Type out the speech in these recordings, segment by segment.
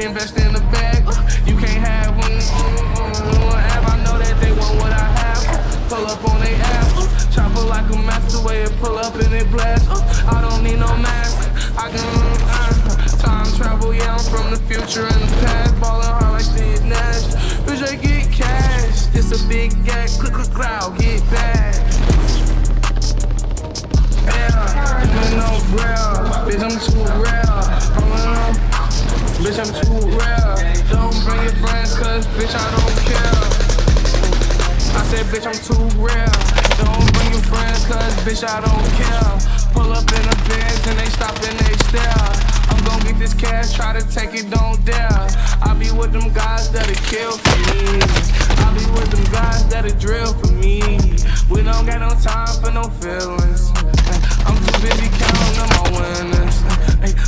invest in the bag. You can't have when I know that they want what I have. Pull up on they ass, chopper like a master way and pull up and it blast. I don't need no mask. I can time travel, yeah, I'm from the future and the past. Ballin' hard like Steve Nash. Bitch, I get cash. It's a big gag, click a cloud, get back. Yeah, you know real. Bitch, I'm too real. Bitch, I'm too real. Don't bring your friends, cause bitch, I don't care. I said, bitch, I'm too real. Don't bring your friends, cause bitch, I don't care. Pull up in the Benz and they stop and they stare. I'm gon' get this cash, try to take it, don't dare. I be with them guys that'll kill for me. I be with them guys that'll drill for me. We don't got no time for no feelings. I'm too busy counting on my winners.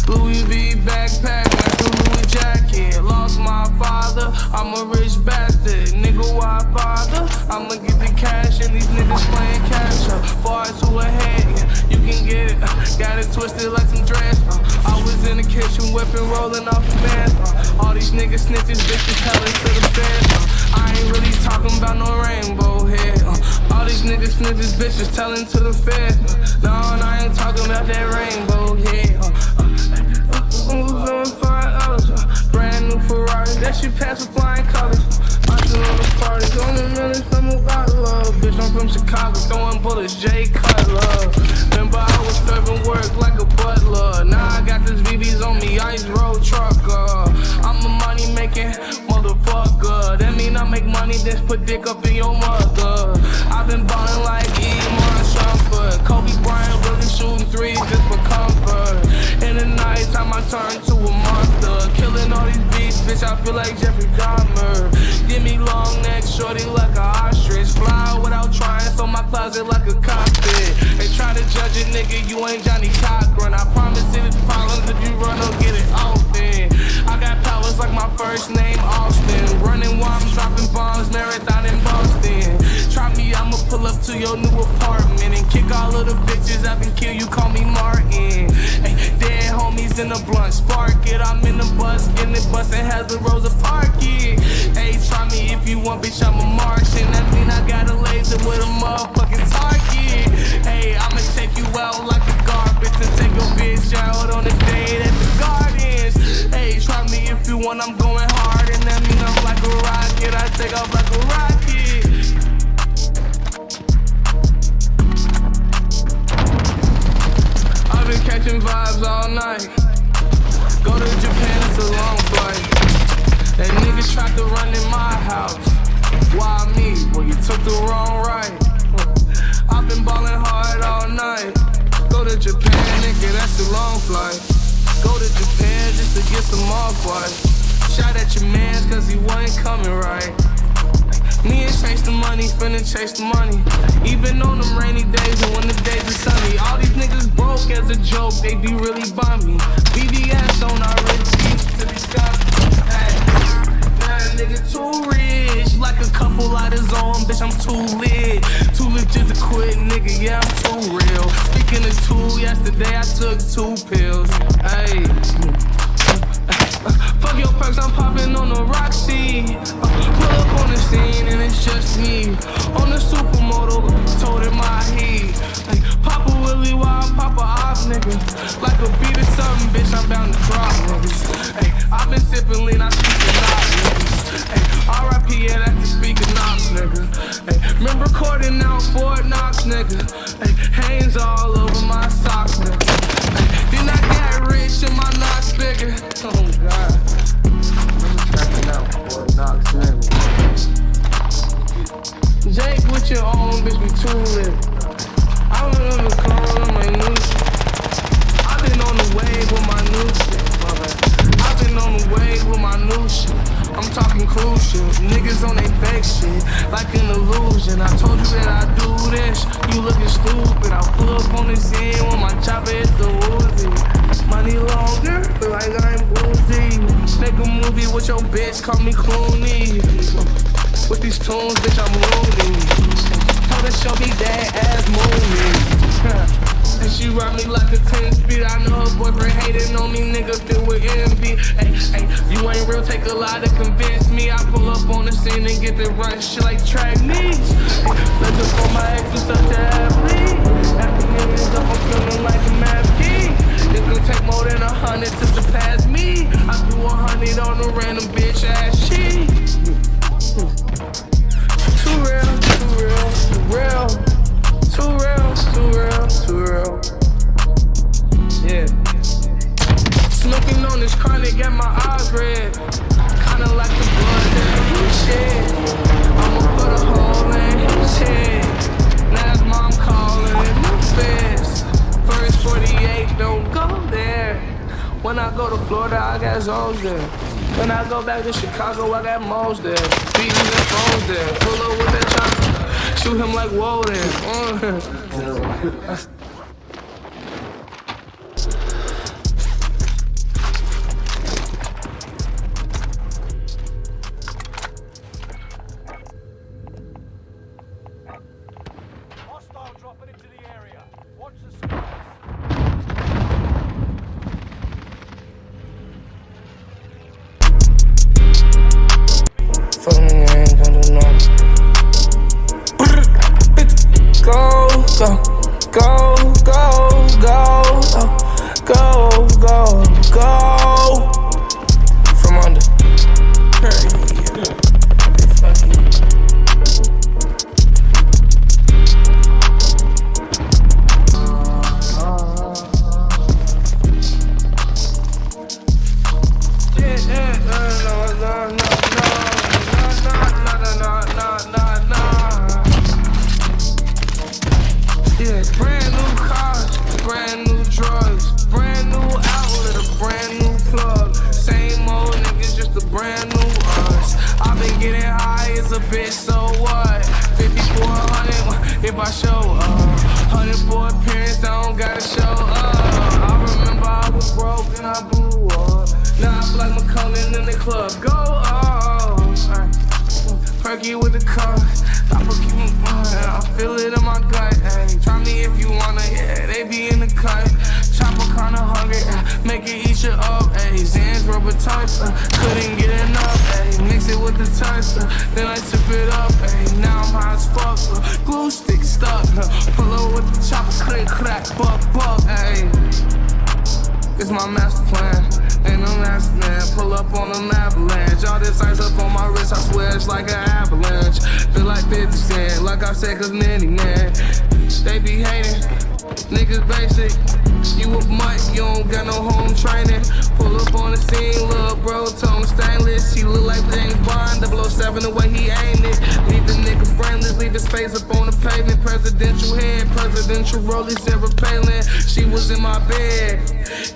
Louis V backpack, like a Louis jacket. Lost my father, I'm a rich bastard. Nigga, why bother? I'ma get the cash and these niggas playing cash up. Far to a head, you can get it. Got it twisted like some dress. I was in the kitchen whipping, rolling off the man. All these niggas snitches, bitches telling to the bed. I ain't really talking about no rainbow head. All these niggas snitches, bitches telling to the fed. No, I ain't talking about that rainbow head. Brand new Ferrari, that shit pass with flying colors. I still on the party, going to millions from a lot of love. Bitch, I'm from Chicago, throwing bullets, Jay Cutler. Remember I was serving work like a butler. Now I got this VVs on me, ice road trucker. I'm a money making motherfucker. That mean I make money, then put dick up in your mother. I've been ballin' like Iman Shumpert. Kobe Bryant really shooting threes just for comfort. In the night time I turn to a monster. Killing all these beats, bitch, I feel like Jeffrey Dahmer. Give me long neck, shorty like a ostrich. Fly without trying, so my closet like a cockpit. They try to judge a nigga, you ain't Johnny Cochran. I promise it is problems if you run or get it open. I got powers like my first name, Austin. Running while I'm dropping bombs, marathon in Boston. Try me, I'ma pull up to your new apartment and kick all of the bitches I've been kill, you call me Martin. Ay, dead homies in the blunt, spark it. I'm in the bus, getting it bustin', has the Rosa Parky. Hey, try me if you want, bitch, I'm a Martian. That mean I got a laser with a motherfucking target. Hey, I'ma take you out like a garbage and take your bitch out on a date at the Gardens. Hey, try me if you want, I'm going hard, and that mean I'm like a rocket. I take off like a rocket. I've been catching vibes all night. Go to Japan, it's a long flight. That nigga tried to run in my house. Why me? Well, you took the wrong right. I've been ballin' hard all night. Go to Japan, nigga, that's a long flight. Go to Japan just to get some off-white. Shot at your mans cause he wasn't coming right. Me and chase the money, finna chase the money. Even on them rainy days and when the days are sunny. All these niggas broke as a joke, they be really bummy. BBS on our rich beats to be stopped. Hey, nah, nigga too rich, like a couple out his own, bitch, I'm too lit. Too legit to quit, nigga, yeah, I'm too real. Speaking of two, yesterday I took 2 pills. Hey. Fuck your perks, I'm popping on the Roxy. Pull up on the scene and it's just me. On the supermoto, told him my heat. Like, Papa Willie while I pop a off, nigga. Like a beat or something, bitch, I'm bound to drop, niggas. Hey, I've been sipping lean, I speak a lot, niggas. Hey, RIP, yeah, that's the speaker Knox, nigga. Hey, remember recording out Fort Knox, nigga. Hey, Hanes all over my socks, nigga. Hey, then I got rich and my Knox bigger. Oh, God. Checking out Fort Knox, nigga. Jake with your own, bitch, we too lit. I went on the call on my new shit. I've been on the wave with my new shit. I've been on the wave with my new shit. I'm talking crucial, niggas on they fake shit, like an illusion. I told you that I do this, you looking stupid. I pull up on the scene when my chopper hits the Uzi. Money longer, feel like I'm boozy. Make a movie with your bitch, call me Clooney. With these tunes, bitch, I'm loony. Told her show me that ass movie. And she ride me like a 10 speed. I know her boyfriend hating on me, nigga filled with envy. Hey, you ain't real, take a lot to convince me. I pull up on the scene and get to run shit like track needs. Let's up on my ex, who's such an athlete. After niggas up, I'm feeling like a mad king. It's gonna take more than 100 to surpass me. I threw 100 on a random bitch ass cheek. Too real, too real, too real. Too real, too real, too real. Yeah. Smoking on this chronic, got my eyes red. Kinda like the blood that he shed. I'ma put a hole in his head. Now his mom calling the feds. First 48, don't go there. When I go to Florida, I got zones there. When I go back to Chicago, I got moles there. Beatings and phones there. Pull up with that chopper. Shoot him like whoa there. Hostile dropping into the area. Watch the skies. Fuck me, I ain't gonna do nothing. Go, go, go, go, go, go, go, go. From under. If I show up, 100 for appearance, I don't gotta show up. I remember I was broke and I blew up. Now I feel like McCullen in the club. Go on, perky with the car. I feel it in my gut. Ay. Try me if you wanna, yeah. They be in the cut. Chopper kinda hungry, make it eat you up. Ay. Zans rubber touch, couldn't get enough. Ay. Mix it with the touch, then I sip it up. Ay. Now I'm high as fuck, glue stick stuck. Pull up with the chopper, click, crack, buck, buck. Ay. It's my master plan, ain't no master man. Pull up on an avalanche. All this ice up on my wrist, I swear it's like an avalanche. Feel like 50 Cent, like I said, cause many man. They be hating, niggas basic. You a mutt, you don't got no home training. Pull up on the scene, little bro, tone stainless. He look like James Bond, 007 the way he aimed it. Leave the nigga friendless, leave his face up on the pavement. Presidential head, presidential rollie, Sarah Palin. She was in my bed,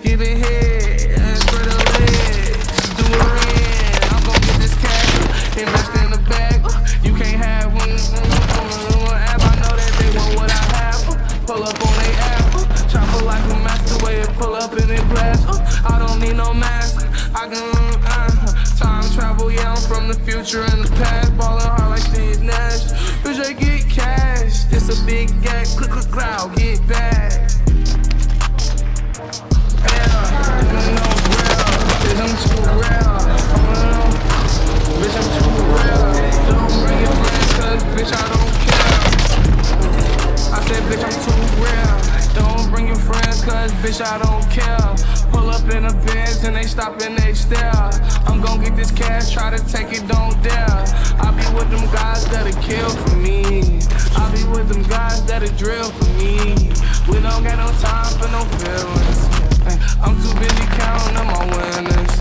giving head, and straight her leg. Do her in, I'm gon' get this cash, invest in the bag. You can't have one, I know that they want what I have. Pull up on they app, chopper like a master way to pull up in their glass. I don't need no mask, I can time travel, yeah, I'm from the future and the past. Ballin' hard like Steve Nash, bitch, I get cash. It's a big gang, click, click, crowd, get back. Bitch, I'm too real. Bitch, I'm too real. Don't bring your friends, cause bitch, I don't care. I said, bitch, I'm too real. Don't bring your friends, cause bitch, I don't care. Pull up in a Benz and they stop and they stare. I'm gon' get this cash, try to take it, don't dare. I be with them guys that'll kill for me. I be with them guys that'll drill for me. We don't got no time for no feelings. I'm too busy counting up my winners.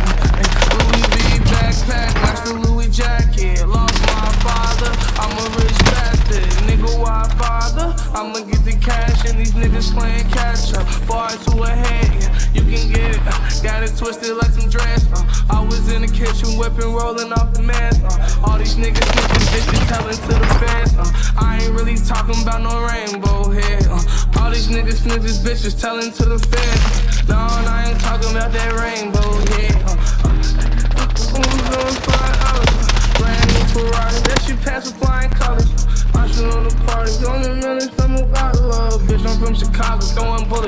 Louis V backpack, match the Louis jacket. Lost my father, I'm a rich bastard. Nigga, why bother? I'ma get the cash and these niggas playing catch up. Far to a head, you can get it. Got it twisted like some dress. I was in the kitchen whipping, rolling off the mask. All these niggas snitching, bitches telling to the fans. I ain't really talking about no rainbow head. All these niggas snitches, bitches telling to the fans. No, I ain't talking about that rainbow head. Who's gonna fly out? Brand new Ferrari, that shit pass with flying colors. I shoot on the party, only millions from a lot of love. Bitch, I'm from Chicago, throwing bullets.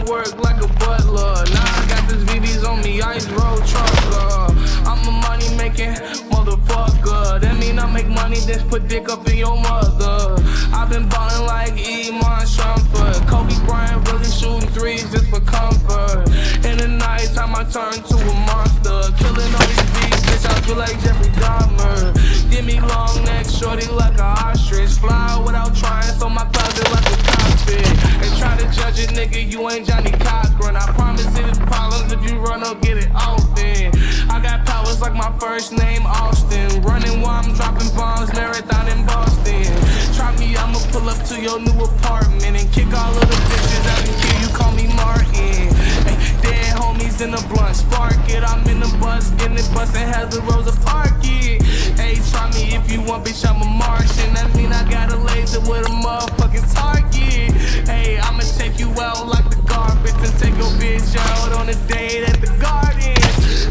to work like a butler. Now I got this VVs on me, ice road trucker. I'm a money making motherfucker. That mean I make money, then put dick up in your mother. I've been ballin' like Iman Shumpert. Kobe Bryant really shooting threes just for comfort. In the night time I turn to a monster. Killing all these beats, bitch, I feel like Jeffrey Dahmer. Give me long neck, shorty like a ostrich. Fly without trying, so my closet like a cockpit. And try to judge it, nigga, you ain't Johnny Cochran. I promise it is problems if you run up, get it often. I got powers like my first name, Austin. Running while I'm dropping bombs, marathon in Boston. Try me, I'ma pull up to your new apartment and kick all of the bitches out and kill you, call me Martin. Hey, dead homies in the blunt, spark it. I'm in the bus, getting it bustin', has the Rosa Park it. Hey, try me if you want, bitch, I'm a Martian. That mean I got a laser with a motherfucking target. Hey, I'ma take you out like the garbage and take your bitch out on a date at the garden.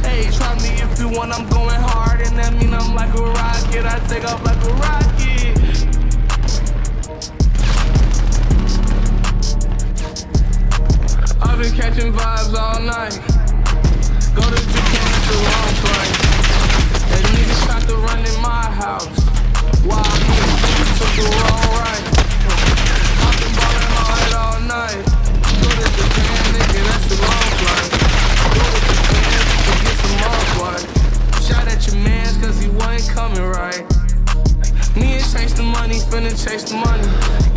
Hey, try me if you want, I'm going hard, and that mean I'm like a rocket. I take off like a rocket. I've been catching vibes all night. Go to Japan, it's the wrong flight. That nigga tried to run in my house. Wow, he took the wrong right. I've been ballin' hard all night. Go to Japan, nigga, that's the wrong flight. Go to Japan to get some off-white. Shot at your mans cause he wasn't coming right. Me and chase the money, finna chase the money.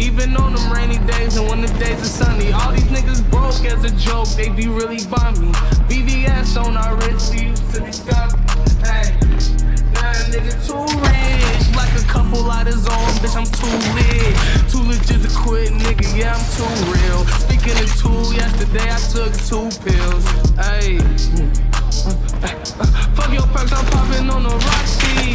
Even on them rainy days and when the days are sunny. All these niggas broke as a joke, they be really bummy. BVS on our wrist, we used to be scummy. Hey, nah, nigga too rich. Like a couple lighters on, bitch, I'm too lit. Too legit to quit, nigga, yeah, I'm too real. Speaking of two, yesterday I took 2 pills. Hey, fuck your perks, I'm popping on the Roxy.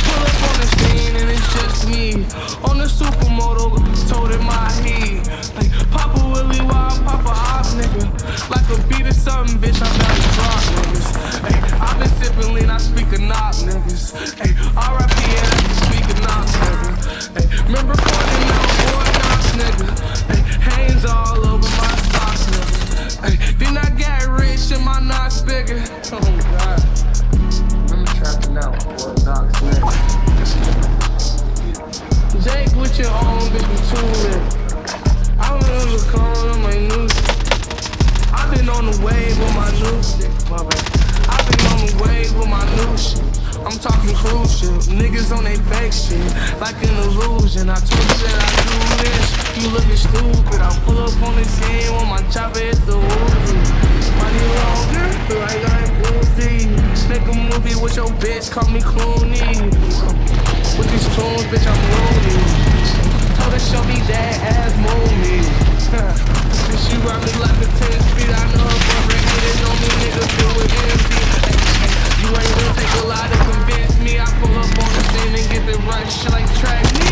Pull up on the scene and it's just me. On the supermoto, told it my heat. Like Papa Willie Wild, Papa Ops, nigga. Like a beat or something, bitch, I'm down to drop, niggas. Hey, I've been sipping lean, I speak a knock, niggas. Hey, R.I.P. and I speak a knock, nigga. Hey, remember calling out Fort Knox, nigga. Hey, hands all over my socks, nigga. Hey, then I got rich and my knots bigger. Oh, God. Trapping out Fort Knox, nigga. Jake with your own bitch, you too lit. I remember calling on my new shit. I've been on the wave with my new shit, my bad. I've been on the wave with my new shit. I'm talking cruise shit. Niggas on they fake shit, like an illusion. I told you that I do this. You looking stupid. I pull up on the scene when my chopper hit the roof. Money longer, like I'm Uzi. Make a movie with your bitch, call me Clooney. With these tunes, bitch, I'm loony. Told her show me that ass movie. And she ride me like a 10 speed. I know her boyfriend hated on me, nigga, feel with envy. You ain't gonna take a lot to convince me. I pull up on the scene and get the right shit like track me.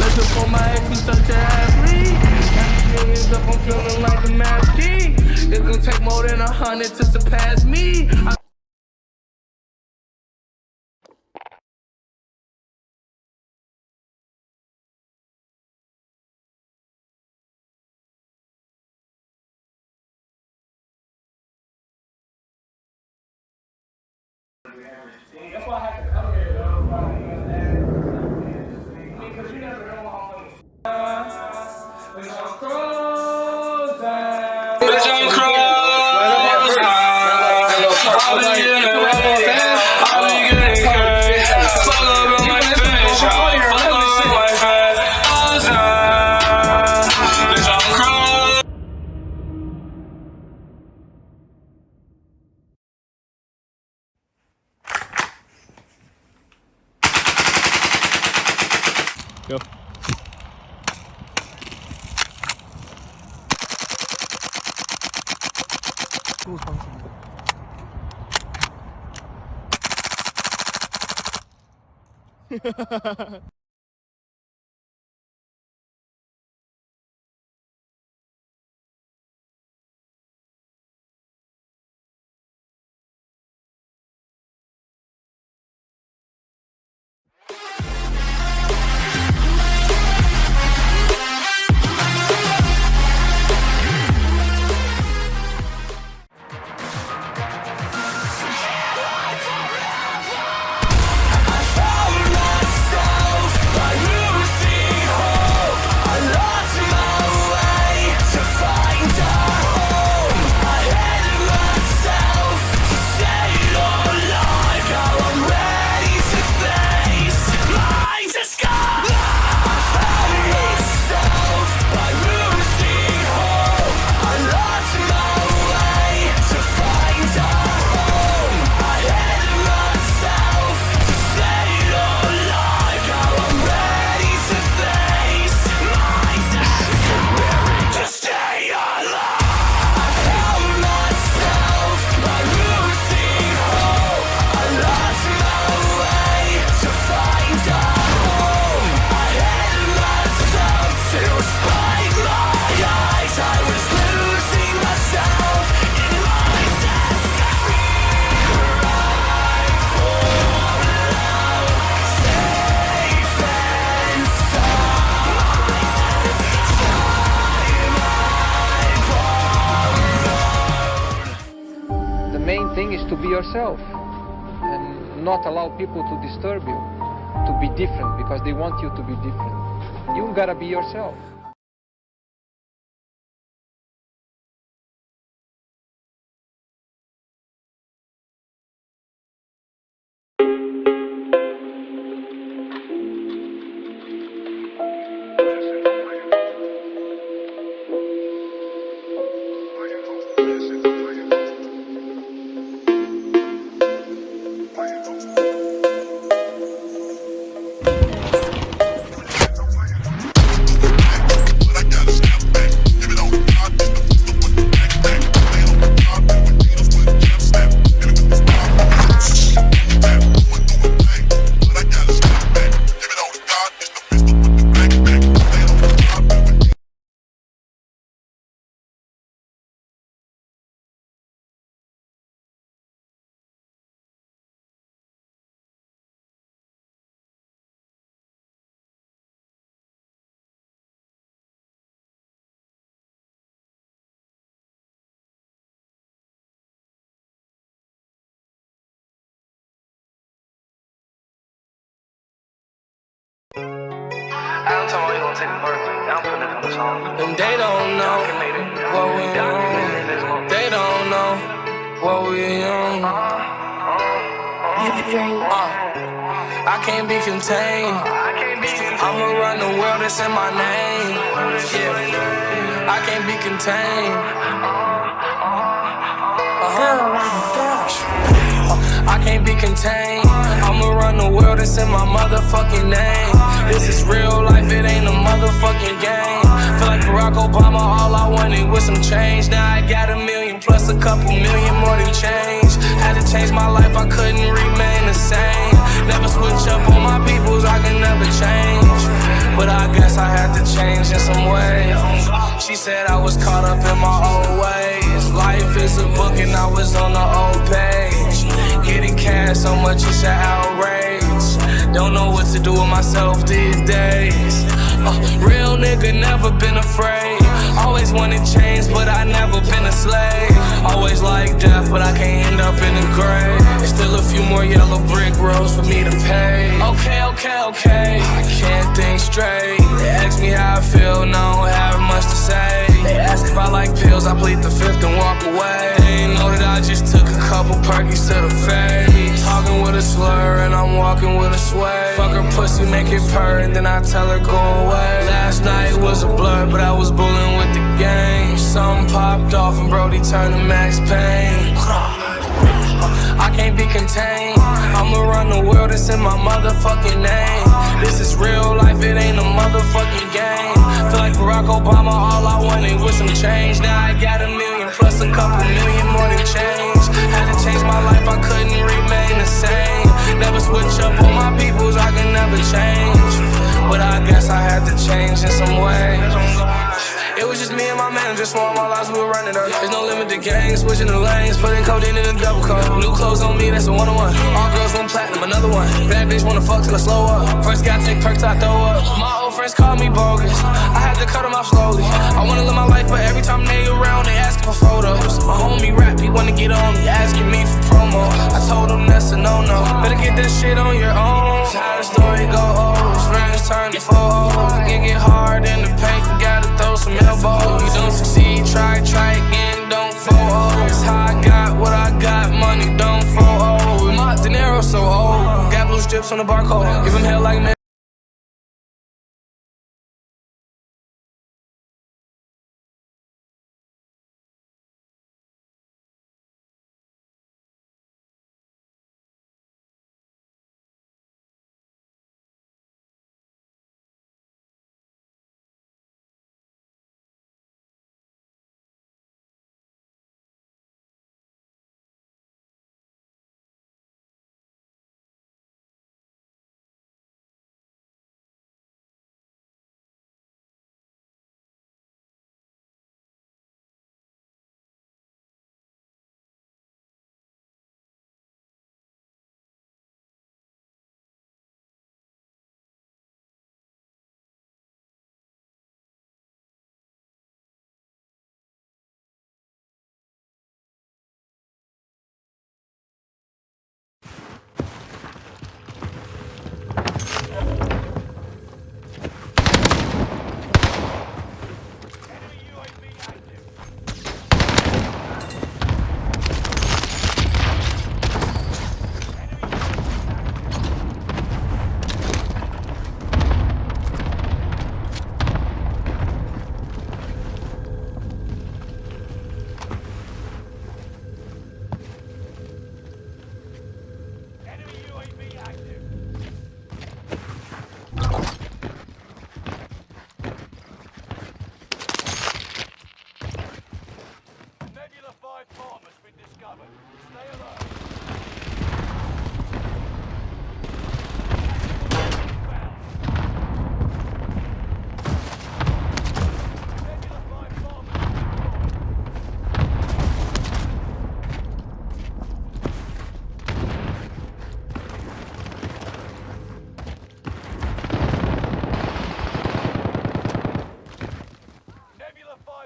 Let's up on my ex, you such an athlete. Millions up, I'm feeling like a master. It's gonna take more than 100 to surpass me. That's why I have to come here, though. Because you never know how much. Bitch, I'm cruising. Bitch, I'm cruising. I'll be getting ready. I'll be getting crazy. Fuck up on my face. Fuck up on my face. Bitch, I'm cruising. Go. to be yourself and not allow people to disturb you, to be different because they want you to be different. You gotta be yourself. I'm talking about you gonna take a birthday. I'm putting it on the song. And they don't know what we on. They don't know what we on. I can't be contained. I'ma run the world, it's in my name. Yeah, I can't be contained. I can't be contained. I'ma run the world, it's in my motherfucking name. This is real life, it ain't a motherfucking game. Feel like Barack Obama, all I wanted was some change. Now I got $1 million plus a couple million more than change. Had to change my life, I couldn't remain the same. Never switch up on my peoples, I can never change. But I guess I had to change in some ways. She said I was caught up in my old ways. Life is a book and I was on the old page. Getting cash so much it's an outrage. Don't know what to do with myself these days. Real nigga, never been afraid. Always wanted change, but I never been a slave. Always like death, but I can't end up in the grave. Still a few more yellow brick roads for me to pay. Okay. I can't think straight. They ask me how I feel, no, I don't have much to say. They ask if I like pills, I plead the fifth and walk away. They know that I just took a couple perkies to the face. Talking with a slur and I'm walking with a sway. Fuck her pussy, make it purr, and then I tell her go away. Last night was a blur, but I was bullying with the game. Something popped off and Brody turned to Max Payne. I can't be contained. I'ma run the world, it's in my motherfucking name. This is real life, it ain't a motherfucking game. Feel like Barack Obama, all I wanted was some change. Now I got $1 million plus a couple million more than change. Had to change my life, I couldn't remain the same. Never switch up on my peoples, I can never change. But I guess I had to change in some ways. It was just me and my manager, swore my lives, we were running up. There's no limit to gangs, switching the lanes, putting codeine in a double cup. New clothes on me, that's a one-on-one. All girls want platinum, another one. Bad bitch wanna fuck till I slow up. First guy take perks, I throw up. My old friends call me bogus, I had to cut them off slowly. I wanna live my life, but every time they around, they asking for photos. My homie rap, he wanna get on me, asking me for promo. I told him that's a no-no, better get that shit on your own. How the story go old, friends turn to foes. Get hard in the paint, gotta throw some elbows. You don't succeed, try again, don't fall. It's how I got what I got, money don't fall. My dinero so old, got blue strips on the barcode. Give him hell like man.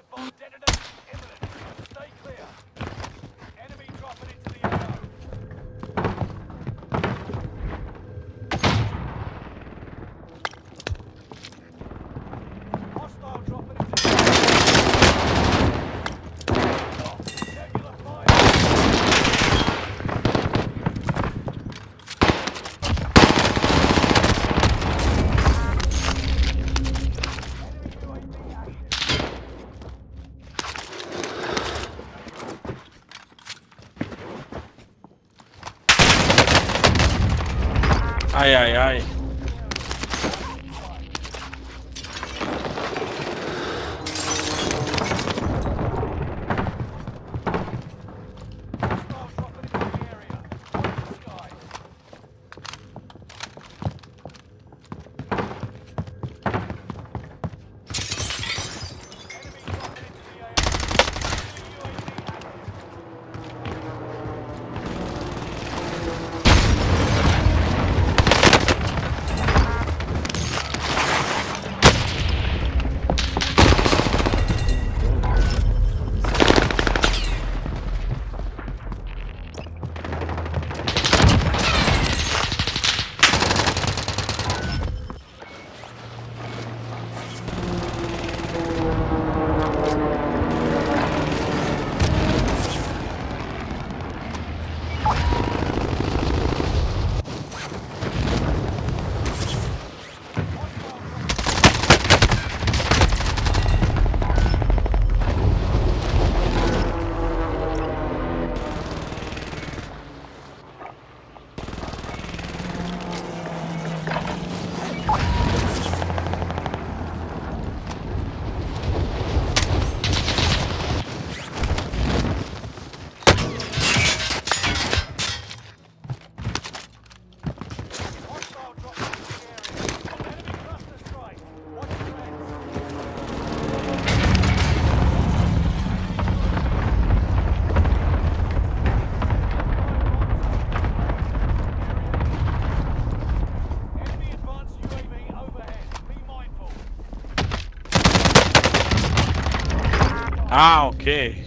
Live bomb detonation imminent. Stay clear. Enemy dropping into the AO. Hostile dropping into the AO. Regular fire. Ai, ai, ai. Hostile dropping into the area. Watch the skies. Enemy dropping into the AO. UAV active. Hostile dropping into the area. Enemy cluster strike. Watch your heads. Enemy advanced UAV overhead. Be mindful. Ah, ok.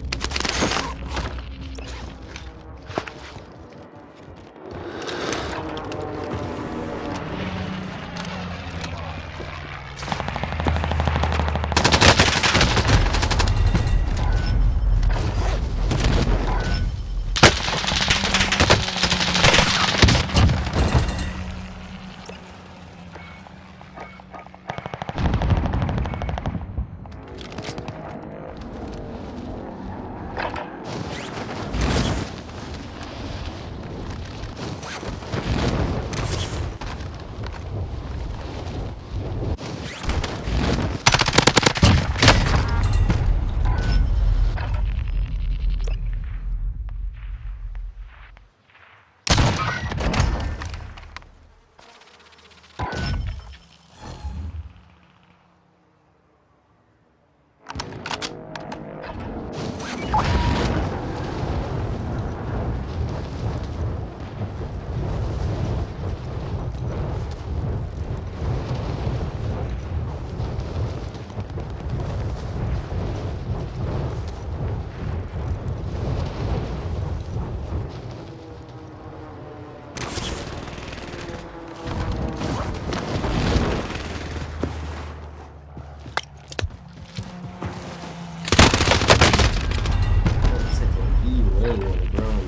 Você tem aqui o ângulo, o ground,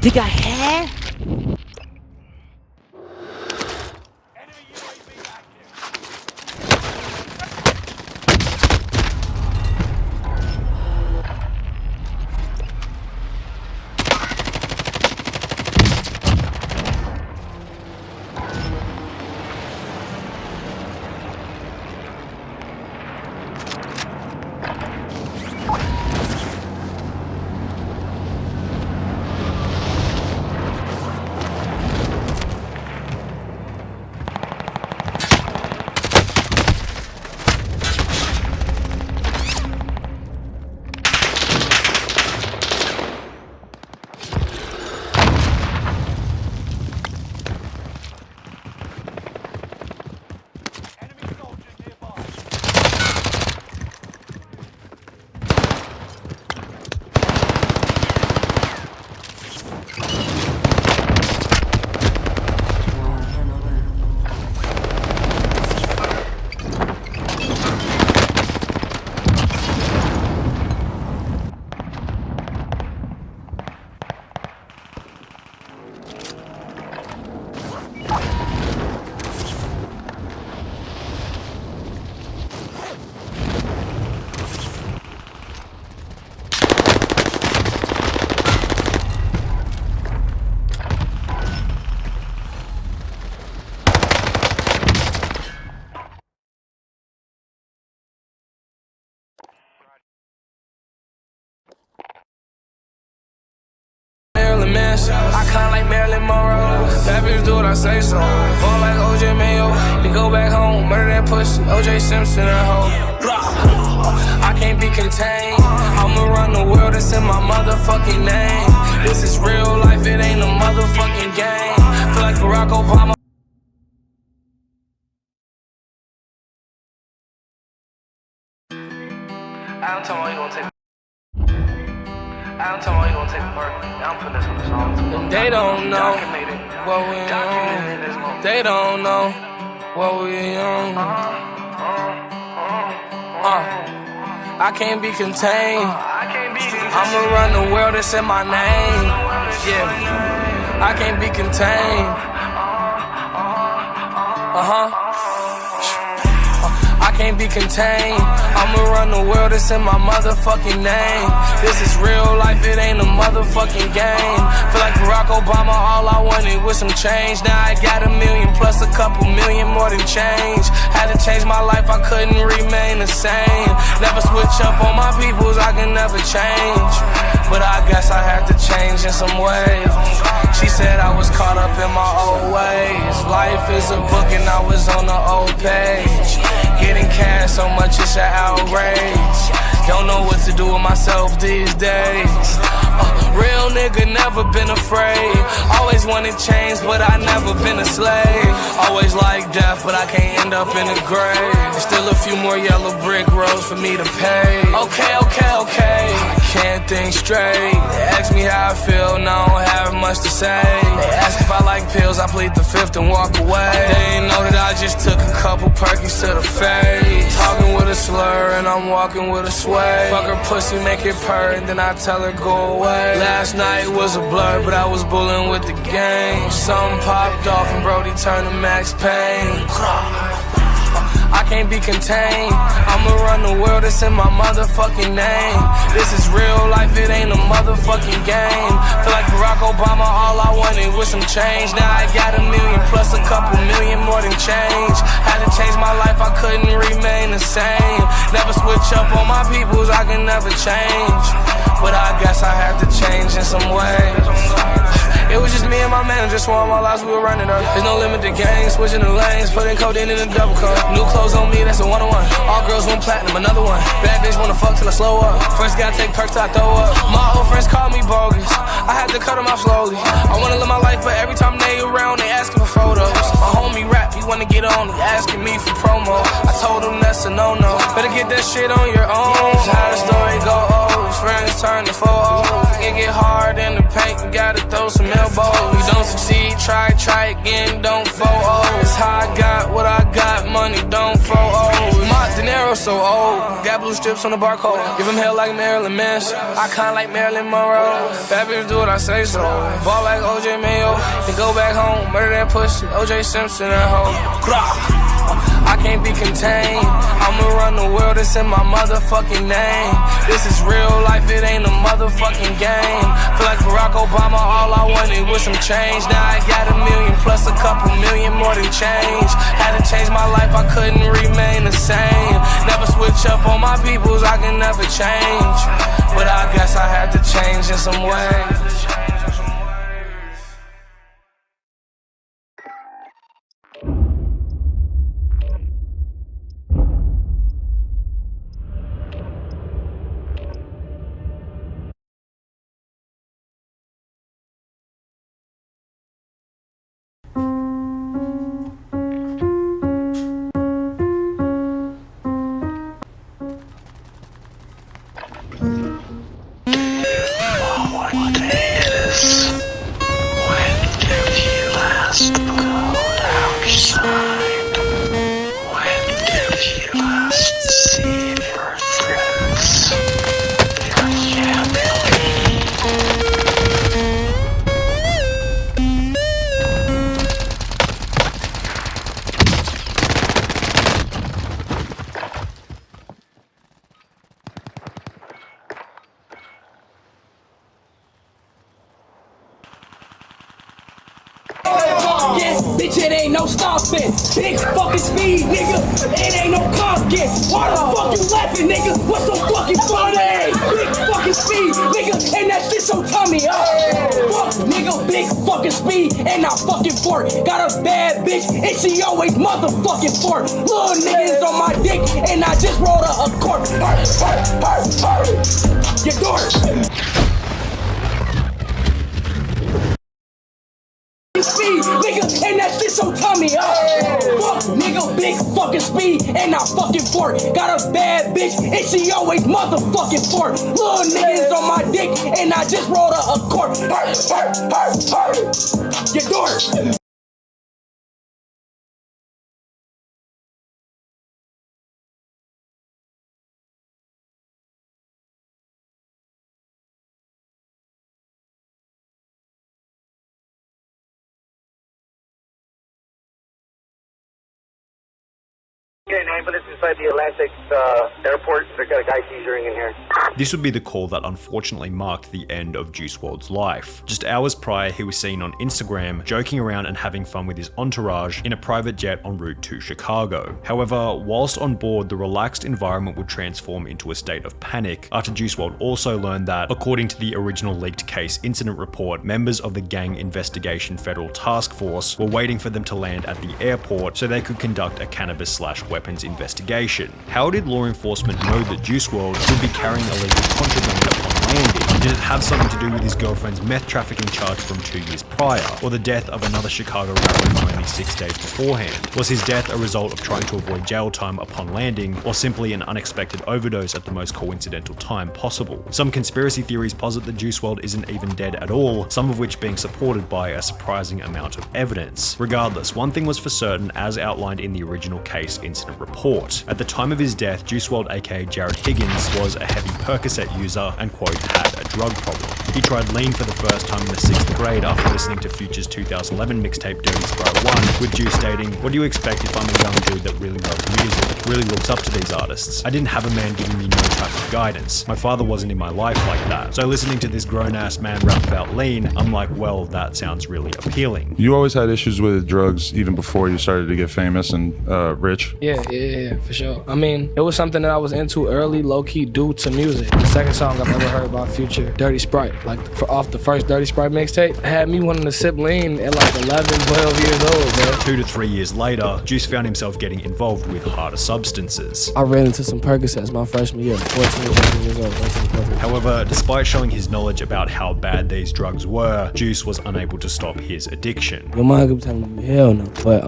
Digga, hä? Enemy UAV active. Enemy soldiers nearby. Marilyn Manson, I kinda like Marilyn Monroe. That bitch do what I say so. Ball like OJ Mayo, then go back home, murder that pussy. OJ Simpson, that hoe. I can't be contained. I'ma run the world, it's in my motherfucking name. This is real life, it ain't a motherfucking game. Feel like Barack Obama. I'm talking about you gonna take. I'm talking about you gonna take a perk. I'm putting this on the song. They don't know what we on. They don't know what we on. I can't be contained. I'ma run the world, it's in my name. Yeah, I can't be contained. I can't be contained. I'ma run the world, it's in my motherfucking name. This is real life, it ain't a motherfucking game. Feel like Barack Obama, all I wanted was some change. Now I got a million plus a couple million more than change. Had to change my life, I couldn't remain the same. Never switch up on my peoples, I can never change. But I guess I had to change in some ways. She said I was caught up in my old ways. Life is a book and I was on the old page. Getting cash so much it's an outrage. Don't know what to do with myself these days. Real nigga, never been afraid. Always wanted change, but I never been a slave. Always like death, but I can't end up in the grave. There's still a few more yellow brick roads for me to pay. Okay. I can't think straight. They ask me how I feel, and I don't have much to say. They ask if I like pills, I plead the fifth and walk away. They ain't know that I just took a couple perkies to the face. Talking with a slur, and I'm walking with a sway. Fuck her pussy, make it purr, and then I tell her go away. Last night was a blur, but I was bullying with the game. Something popped off and Brody turned to Max Payne. I can't be contained. I'ma run the world, it's in my motherfucking name. This is real life, it ain't a motherfucking game. Feel like Barack Obama, all I wanted was some change. Now I got a million plus a couple million more than change. Had to change my life, I couldn't remain the same. Never switch up on my peoples, I can never change. But I guess I had to change in some ways. It was just me and my manager, sworn my lives we were running up. There's no limit to gangs, switching the lanes, putting codeine in a double cup. New clothes on me, that's a one-on-one. All girls want platinum, another one. Bad bitch wanna fuck till I slow up. First gotta take perks till I throw up. My old friends call me bogus, I had to cut them off slowly. I wanna live my life, but every time they around, they asking for photos. My homie rap, he wanna get on, he asking me for promo. I told him that's a no-no, better get that shit on your own. How the story go, friends turn to foes. It get hard in the paint, you gotta throw some elbows. You don't succeed, try again, don't fold. It's how I got what I got, money don't fold. My dinero world so old. Got blue strips on the barcode. Give him hell like Marilyn Manson. Icon like Marilyn Monroe. Bad bitch do what I say so. Ball like OJ Mayo. Then go back home, murder that pussy. OJ Simpson that hoe. I can't be contained. I'ma run the world, it's in my motherfucking name. This is real life, it ain't a motherfucking game. Feel like Barack Obama, all I wanted was some change. Now I got 1 million plus a couple million more than change. Had to change my life, I couldn't remain the same. Never switch up on my peoples, I can never change. But I guess I had to change in some ways. Bitch, it ain't no stopping. Big fucking speed, nigga. It ain't no copking. Why the fuck you laughing, nigga? What's so fucking funny? Big fucking speed, nigga, and that shit so tummy up. Fuck, nigga, big fucking speed, and I fucking fort. Got a bad bitch, and she always motherfucking fort. Little niggas on my dick, and I just rolled a cork. Your door. Speed, nigga, and that shit so tummy up. Fuck, nigga, big fucking speed, and I fucking fort. Got a bad bitch, and she always motherfucking fort. Little niggas on my dick, and I just rolled a cork. Your door. Okay, an ambulance inside the Atlantic airport. They've got a guy seizuring in here. This would be the call that unfortunately marked the end of Juice WRLD's life. Just hours prior, he was seen on Instagram joking around and having fun with his entourage in a private jet en route to Chicago. However, whilst on board, the relaxed environment would transform into a state of panic after Juice WRLD also learned that, according to the original leaked case incident report, members of the Gang Investigation Federal Task Force were waiting for them to land at the airport so they could conduct a cannabis/weapons investigation. How did law enforcement know that Juice WRLD would be carrying illegal contraband upon landing? Did it have something to do with his girlfriend's meth trafficking charge from 2 years prior, or the death of another Chicago rapper only 6 days beforehand? Was his death a result of trying to avoid jail time upon landing, or simply an unexpected overdose at the most coincidental time possible? Some conspiracy theories posit that Juice WRLD isn't even dead at all, some of which being supported by a surprising amount of evidence. Regardless, one thing was for certain, as outlined in the original case incident report. At the time of his death, Juice WRLD aka Jared Higgins was a heavy Percocet user and quote, had a drug problem. He tried lean for the first time in the 6th grade after listening to Future's 2011 mixtape Dirty Sprite 1, with Juice stating, "What do you expect if I'm a young dude that really loves music, really looks up to these artists? I didn't have a man giving me no type of guidance. My father wasn't in my life like that. So listening to this grown-ass man rap about lean, I'm like, well, that sounds really appealing." You always had issues with drugs even before you started to get famous and rich? Yeah, for sure. I mean, it was something that I was into early, low-key due to music. The second song I've ever heard about Future, Dirty Sprite, like off the first Dirty Sprite mixtape, had me wanting to sip lean at like 11, 12 years old, man. 2 to 3 years later, Juice found himself getting involved with harder substances. I ran into some Percocets my freshman year, 14 years old. However, despite showing his knowledge about how bad these drugs were, Juice was unable to stop his addiction. Your mind could tell you hell no, but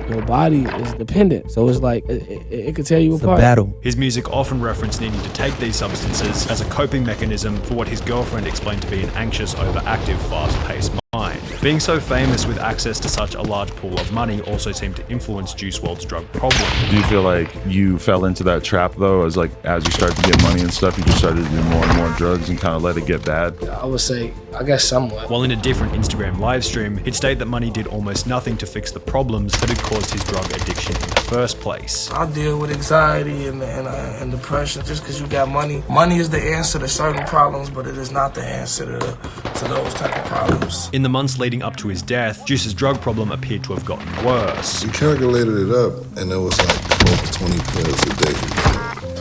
your body is dependent, so it's like it could tear you apart. Battle. His music often referenced needing to take these substances as a coping mechanism for what his girlfriend explained to be an anxious, overactive, fast-paced mind. Being so famous with access to such a large pool of money also seemed to influence Juice WRLD's drug problem. Do you feel like you fell into that trap though, as you started to get money and stuff, you just started to do more and more drugs and kind of let it get bad? I would say, I guess somewhat. While in a different Instagram livestream, he'd state that money did almost nothing to fix the problems that had caused his drug addiction in the first place. I deal with anxiety and depression just because you got money. Money is the answer to certain problems, but it is not the answer to those type of problems. In the months leading up to his death, Juice's drug problem appeared to have gotten worse. We calculated it up, and it was like over 20 pills a day.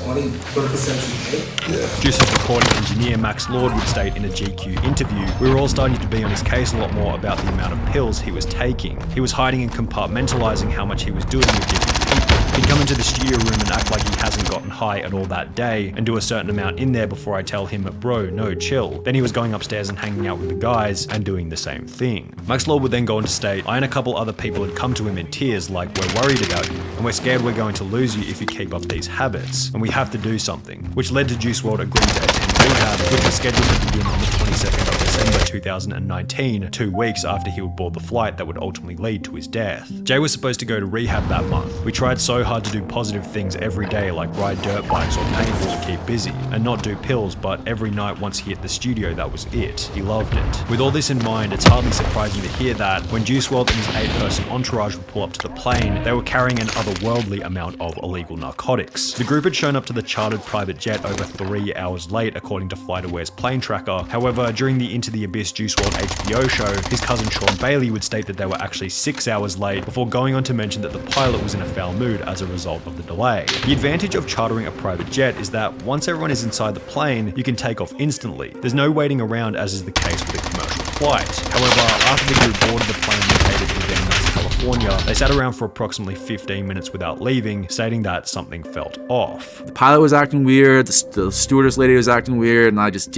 20% a day? Yeah. Juice's recording engineer Max Lord would state in a GQ interview, "We were all starting to be on his case a lot more about the amount of pills he was taking. He was hiding and compartmentalizing how much he was doing with different people. He'd come into the studio room and act like he hasn't gotten high at all that day and do a certain amount in there before I tell him, bro, no, chill. Then he was going upstairs and hanging out with the guys and doing the same thing." Max Lord would then go on to state, "I and a couple other people had come to him in tears like, we're worried about you and we're scared we're going to lose you if you keep up these habits and we have to do something," which led to Juice WRLD agreeing to attend rehab, which was scheduled to begin on the 22nd of December 2019, 2 weeks after he would board the flight that would ultimately lead to his death. Jay was supposed to go to rehab that month. "We tried so hard to do positive things every day like ride dirt bikes or paintball to keep busy and not do pills, but every night once he hit the studio, that was it. He loved it." With all this in mind, it's hardly surprising to hear that when Juice WRLD and his 8-person entourage would pull up to the plane, they were carrying an otherworldly amount of illegal narcotics. The group had shown up to the chartered private jet over 3 hours late, according to FlightAware's plane tracker. However, during the Into the Abyss Juice WRLD HBO show, his cousin Sean Bailey would state that they were actually 6 hours late, before going on to mention that the pilot was in a foul mood as a result of the delay. The advantage of chartering a private jet is that once everyone is inside the plane, you can take off instantly. There's no waiting around as is the case with a commercial flight. However, after the group boarded the plane located in Van Nuys, California, they sat around for approximately 15 minutes without leaving, stating that something felt off. The pilot was acting weird, the stewardess lady was acting weird, and I just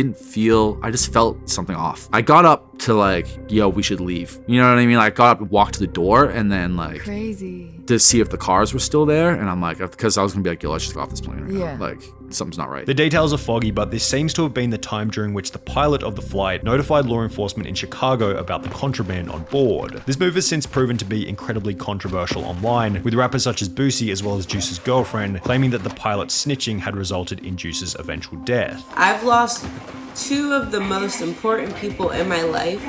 felt something off. I got up to like, yo, we should leave. You know what I mean? I got up and walked to the door and then like to see if the cars were still there, and I'm like, because I was gonna be like, yo, let's just go off this plane right now. Like, something's not right. The details are foggy, but this seems to have been the time during which the pilot of the flight notified law enforcement in Chicago about the contraband on board. This move has since proven to be incredibly controversial online, with rappers such as Boosie as well as Juice's girlfriend claiming that the pilot's snitching had resulted in Juice's eventual death. I've lost 2 of the most important people in my life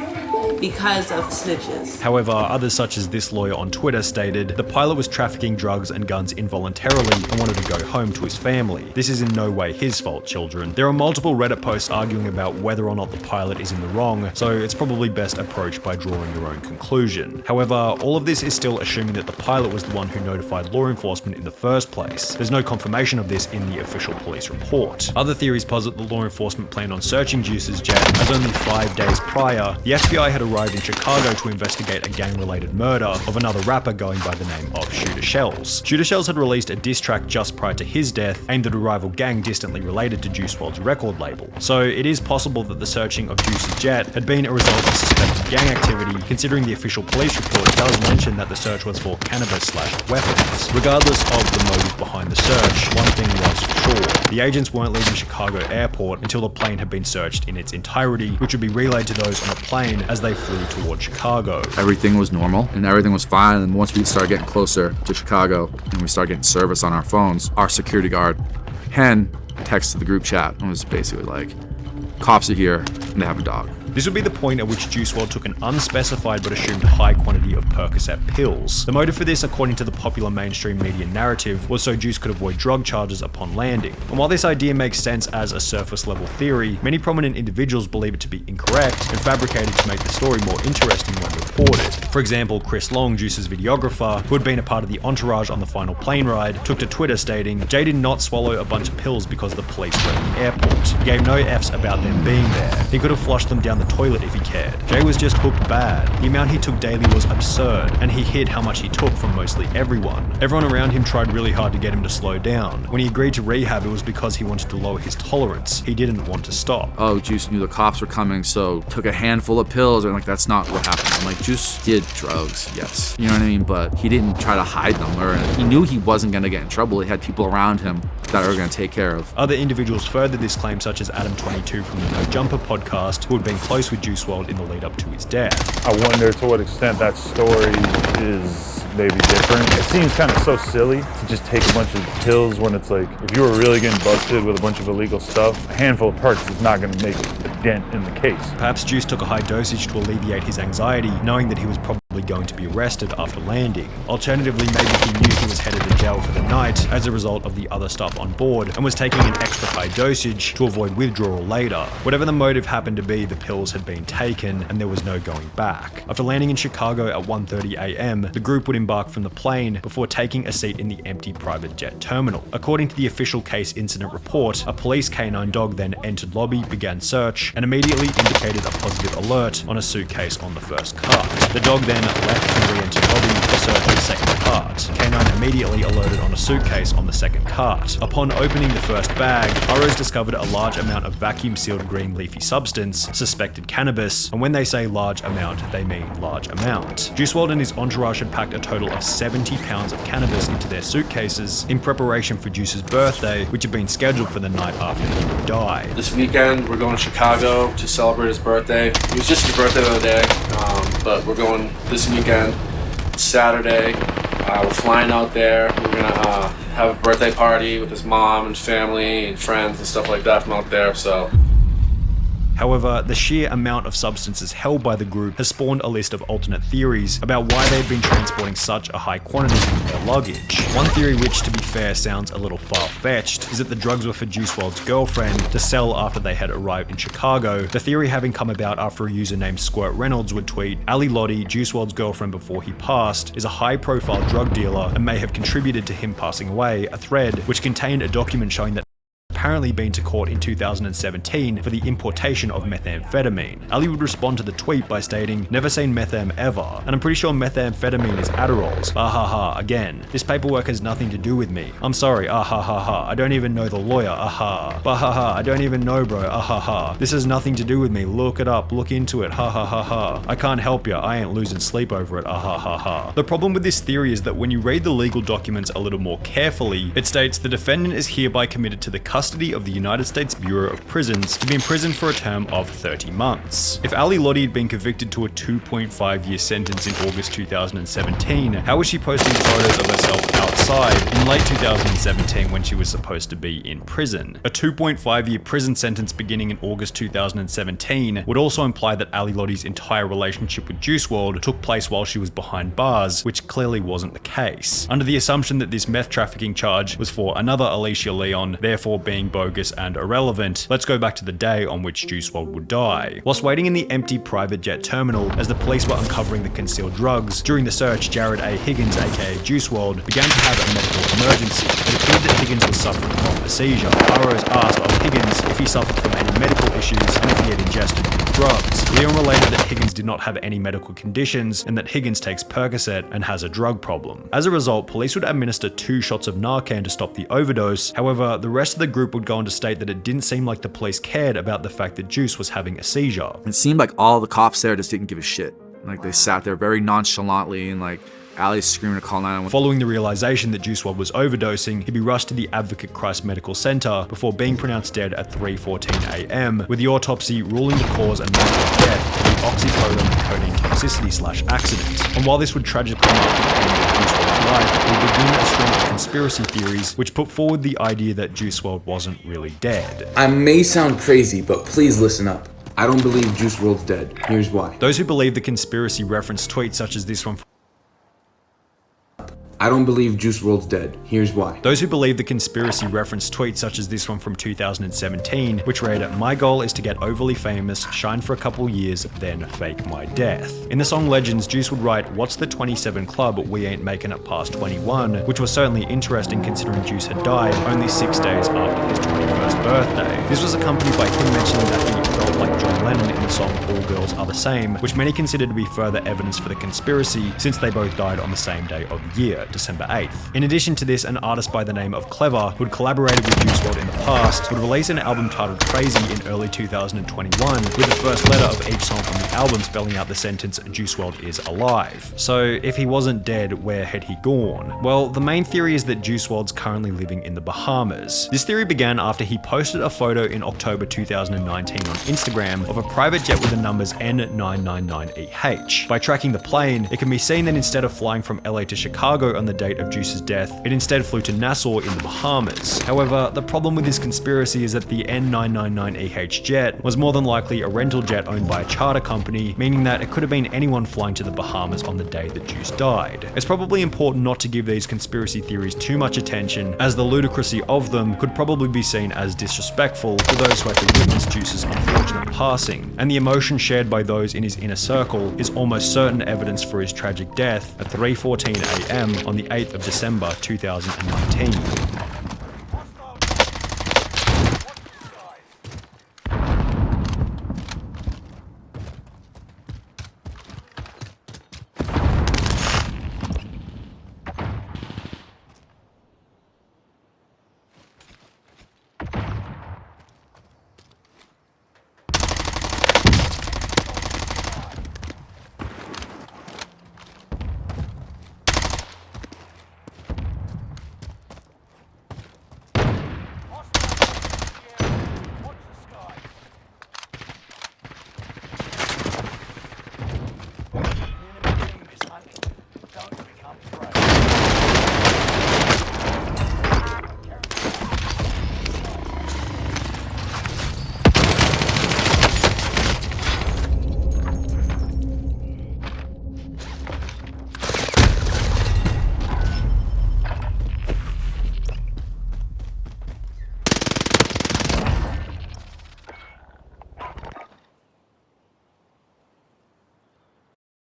because of snitches. However, others such as this lawyer on Twitter stated the pilot was trafficking drugs and guns involuntarily and wanted to go home to his family. This is in no way his fault, children. There are multiple Reddit posts arguing about whether or not the pilot is in the wrong, so it's probably best approached by drawing your own conclusion. However, all of this is still assuming that the pilot was the one who notified law enforcement in the first place. There's no confirmation of this in the official police report. Other theories posit the law enforcement planned on searching Juice's jet, as only 5 days prior, the FBI had arrived in Chicago to investigate a gang-related murder of another rapper going by the name of Shooter Shells. Shooter Shells had released a diss track just prior to his death, aimed at a rival gang distantly related to Juice WRLD's record label. So it is possible that the searching of Juice's jet had been a result of suspected gang activity, considering the official police report does mention that the search was for cannabis/weapons. Regardless of the motive behind the search, one thing was for sure: the agents weren't leaving Chicago airport until the plane had been searched in its entirety, which would be relayed to those on the plane as they flew toward Chicago. Everything was normal and everything was fine, and once we started getting closer to Chicago and we started getting service on our phones, our security guard, Hen, texted the group chat and was basically like, cops are here and they have a dog. This would be the point at which Juice WRLD took an unspecified but assumed high quantity of Percocet pills. The motive for this, according to the popular mainstream media narrative, was so Juice could avoid drug charges upon landing. And while this idea makes sense as a surface level theory, many prominent individuals believe it to be incorrect and fabricated to make the story more interesting when reported. For example, Chris Long, Juice's videographer, who had been a part of the entourage on the final plane ride, took to Twitter stating, "Jay did not swallow a bunch of pills because the police were at the airport. He gave no Fs about them being there. He could have flushed them down the toilet if he cared. Jay was just hooked bad. The amount he took daily was absurd, and he hid how much he took from mostly everyone. Everyone around him tried really hard to get him to slow down. When he agreed to rehab, it was because he wanted to lower his tolerance. He didn't want to stop." Oh, Juice knew the cops were coming, so took a handful of pills, and like, that's not what happened. I'm like, Juice did drugs, yes. You know what I mean? But he didn't try to hide them, or he knew he wasn't gonna get in trouble. He had people around him that are going to take care of. Other individuals furthered this claim, such as Adam22 from the No Jumper podcast, who had been close with Juice WRLD in the lead up to his death. I wonder to what extent that story is maybe different. It seems kind of so silly to just take a bunch of pills when it's like, if you were really getting busted with a bunch of illegal stuff, a handful of perks is not going to make a dent in the case. Perhaps Juice took a high dosage to alleviate his anxiety, knowing that he was probably going to be arrested after landing. Alternatively, maybe he knew he was headed to jail for the night as a result of the other stuff on board and was taking an extra high dosage to avoid withdrawal later. Whatever the motive happened to be, the pills had been taken and there was no going back. After landing in Chicago at 1:30 a.m., the group would embark from the plane before taking a seat in the empty private jet terminal. According to the official case incident report, a police canine dog then entered lobby, began search, and immediately indicated a positive alert on a suitcase on the first cart. The dog then left and re-entered lobby to search the second cart. Canine immediately alerted on a suitcase on the second cart. Upon opening the first bag, ROs discovered a large amount of vacuum-sealed green leafy substance, suspected cannabis, and when they say large amount, they mean large amount. Juice WRLD and his entourage had packed a total of 70 pounds of cannabis into their suitcases in preparation for Juice's birthday, which had been scheduled for the night after he would die. This weekend, we're going to Chicago to celebrate his birthday. It was just his birthday the other day, but we're going this weekend, Saturday. We're flying out there. We're gonna have a birthday party with his mom and family and friends and stuff like that from out there, so. However, the sheer amount of substances held by the group has spawned a list of alternate theories about why they've been transporting such a high quantity in their luggage. One theory, which to be fair sounds a little far-fetched, is that the drugs were for Juice WRLD's girlfriend to sell after they had arrived in Chicago, the theory having come about after a user named Squirt Reynolds would tweet, Ali Lottie, Juice WRLD's girlfriend before he passed, is a high-profile drug dealer and may have contributed to him passing away, a thread which contained a document showing that apparently been to court in 2017 for the importation of methamphetamine. Ali would respond to the tweet by stating, "Never seen methem ever, and I'm pretty sure methamphetamine is Adderalls. Ah ha ha, again. This paperwork has nothing to do with me. I'm sorry, ah ha ha ha. I don't even know the lawyer, ah ha. Bah ha ha, I don't even know bro, ah ha ha. This has nothing to do with me. Look it up, look into it, ha ha ha ha. I can't help ya, I ain't losing sleep over it, ah ha ha ha." The problem with this theory is that when you read the legal documents a little more carefully, it states the defendant is hereby committed to the custody of the United States Bureau of Prisons to be imprisoned for a term of 30 months. If Ali Lottie had been convicted to a 2.5-year sentence in August 2017, how was she posting photos of herself outside in late 2017 when she was supposed to be in prison? A 2.5-year prison sentence beginning in August 2017 would also imply that Ali Lottie's entire relationship with Juice WRLD took place while she was behind bars, which clearly wasn't the case. Under the assumption that this meth trafficking charge was for another Alicia Leon, therefore being bogus and irrelevant, let's go back to the day on which Juice WRLD would die. Whilst waiting in the empty private jet terminal as the police were uncovering the concealed drugs, during the search, Jared A. Higgins, aka Juice WRLD, began to have a medical emergency. It appeared that Higgins was suffering from a seizure. ROs asked of Higgins if he suffered from any medical issues and if he had ingested any drugs. Leon related that Higgins did not have any medical conditions and that Higgins takes Percocet and has a drug problem. As a result, police would administer 2 shots of Narcan to stop the overdose. However, the rest of the group would go on to state that it didn't seem like the police cared about the fact that Juice was having a seizure. It seemed like all the cops there just didn't give a shit. Like they sat there very nonchalantly and like Ali's screaming to call 911. Following the realization that Juice WRLD was overdosing, he'd be rushed to the Advocate Christ Medical Center before being pronounced dead at 3:14 a.m., with the autopsy ruling the cause and manner of death to be oxycodone codeine toxicity/accident. And while this would tragically mark the end of Juice WRLD's life, we begin a string of conspiracy theories which put forward the idea that Juice WRLD wasn't really dead. I may sound crazy, but please listen up. I don't believe Juice WRLD's dead. Here's why. Those who believe the conspiracy reference tweets such as this one I don't believe Juice WRLD's dead. Here's why. Those who believe the conspiracy reference tweets such as this one from 2017, which read, "My goal is to get overly famous, shine for a couple years, then fake my death." In the song Legends, Juice would write, "What's the 27 club? We ain't making it past 21," which was certainly interesting considering Juice had died only 6 days after his 21st birthday. This was accompanied by him mentioning that he felt like John Lennon in the song All Girls Are the Same, which many consider to be further evidence for the conspiracy since they both died on the same day of the year. December 8th. In addition to this, an artist by the name of Clever, who had collaborated with Juice WRLD in the past, would release an album titled Crazy in early 2021, with the first letter of each song from the album spelling out the sentence Juice WRLD is alive. So if he wasn't dead, where had he gone? Well, the main theory is that Juice WRLD's currently living in the Bahamas. This theory began after he posted a photo in October 2019 on Instagram of a private jet with the numbers N999EH. By tracking the plane, it can be seen that instead of flying from LA to Chicago on the date of Juice's death, it instead flew to Nassau in the Bahamas. However, the problem with this conspiracy is that the N999EH jet was more than likely a rental jet owned by a charter company, meaning that it could have been anyone flying to the Bahamas on the day that Juice died. It's probably important not to give these conspiracy theories too much attention, as the ludicrousy of them could probably be seen as disrespectful to those who had to witness Juice's unfortunate passing, and the emotion shared by those in his inner circle is almost certain evidence for his tragic death at 3:14 AM on the 8th of December 2019.